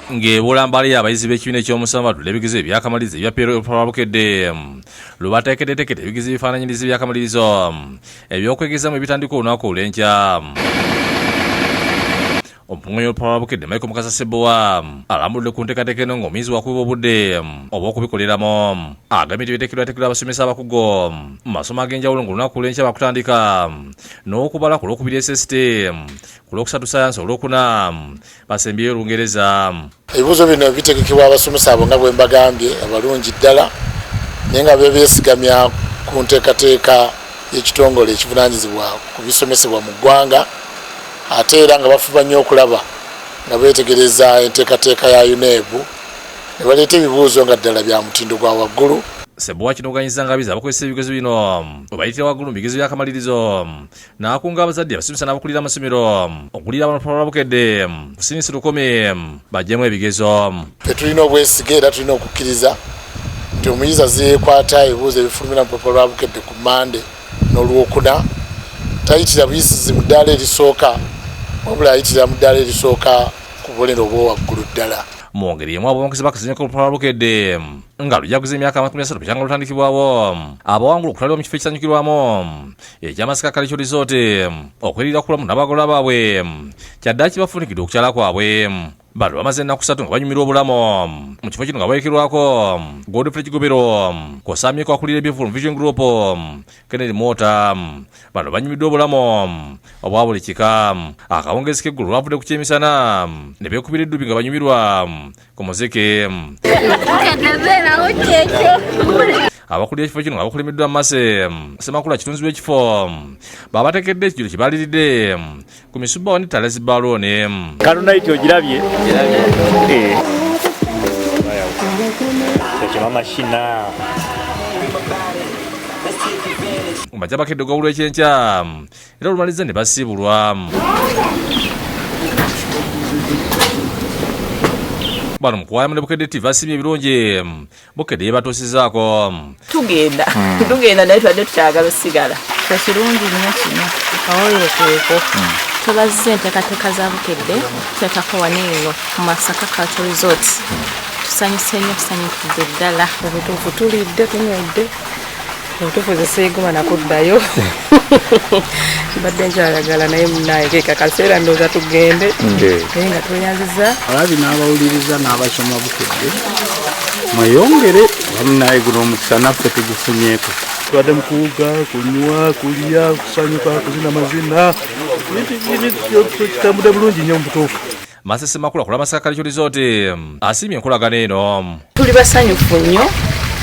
ng'ebulambali abayizi b'ekibiina ekyomusanvu badula ebigezo ebyakamaliza ebya Pabukedde lubateekeddeko ebigezo ebifaananyiriza ebyakamalirizo ebyokwegezamu ebitandika olunaku olw'enkya. Omukunganyi Pabukedde Michael Mukasa Ssebbowa alambuludde ku nteekateeka eno ng'omuyizi wakubiba obudde obw'okubikoleramu agambye biteekeddwateekeddwa abasomesa abakugu mu masomo ag'enjawulo ng'olunaku olw'enkya bakutandika n'okubala ku lwokubiri SST, ku lwokusatu sayansi, olwokuna basembyeyo Olungereza. Ebibuuzo bino bitegekebwa abasomesa abo nga bwe mbagambye abalungi ddala naye nga beesigamya ku nteekateeka y'ekitongole ekivunaanyizibwa ku bisomesebwa mu ggwanga ate era nga bafuba nnyo okulaba nga beetegereza enteekateeka ya UNEB ne baleeta ebibuuzo nga ddala bya mutindo gwa waggulu. Ssebbowa kinoganyiza nga abizi abakozesa ebigezo bino webayitira waggulu mu bigezo by'akamalirizo n'akunga abazadde abasomesa n'abakulira amasomero okulira abantu Pabukedde kusinisa lukumi bajjemu ebigezo. Ffe tulina obwesige era tulina okukkiriza nti omuyizi azeekwata ebibuuzo ebifulumira mu Pabukedde ku Mande n'Olwokuna tayitira buyisizi mu ddaala erisooka wabula ayitira mu ddaala erisooka ku bulero obw'owaggulu ddala. Mu ngeri emu abawanguluzi bakazannya ku Pabukedde nga lujaguza emyaka 30 bukyanga lutandikibwawo abawangula okutwalibwa mu kifo ekisanyukirwamu ekyamasaka Kalicho Resort okwerira okulamu n'abagole baabwe kyaddaaki bafunikidde okukyala kwabwe. Bano bamaze ennaku 3 nga banyumirwa obulamu mu kifo kino nga bawerekerwako Godfrey Kigobero kosamyeko akulira ebyevulu Vision Group Kennedy Mota. Bano banyumiddwa obulamu obwa buli kika. Akawungezi k'eggulu lwavudde ku kyemisana ne beekubira eddubi nga banyumirwa ku muziki. Abakulira ekifo kino nga bakulembeddwa Mase Ssemakula kitunzi w'ekifo babateekedde ekijjulo kibaliridde ku misubba wani Talazi Balone. Kalunaiti ogirabye? Ekyo mashina. Bajja bakedde ogwawulwa ekyenkya era olumaliza ne basiibulwa. Bano mukuwaya mune Bukedde TV asibye ebirungi Bukedde yebatuusizaako. Tugenda naye twadde tukyagala osigala. Kirungi nnyo kino kawoyokeeko. Tubazze enteekateeka za Bukedde tuteekako wano eno mu Masaka Cultural Resort. Tusanyuse nnyo, tusanyukidde ddala. Obutuufu tulidde tunywedde obutuufu zeseegoma nakuddayo mbadde nkyayagala naye munnaye kaseera ndowooza tugende naye nga tweyanziza ababi n'abawuliriza n'abasoma Bukedde mweyongere munnaye guno omukisa naffe tugufunyeeko. Twadde mu kuwuga, kunywa, kulya, kusanyuka, kuzina mazina kitambudde bulungi nnyo mu butuufu. Mase Ssemakula ku lw'Amasaka Kalicho Resort asiimye enkolagana eno. Tuli basanyufu nnyo,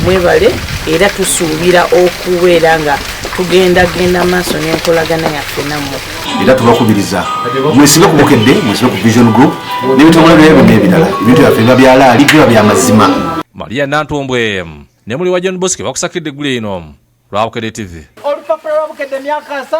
mwebale era tusuubira okubeera nga tugendagenda maaso n'enkolagana yaffe nammwe. Era tubakubiriza mwesibe ku Bukedde, mwesibe ku Vision Group n'ebitongole byabwe ebirala ebintu byaffe biba byalaali biba bya mazima. Maria Nantumbwe ne muli wa John Bosco bakusakidde eggulu eno lwa Bukedde TV. Olupapula lwa Bukedde myaka 3.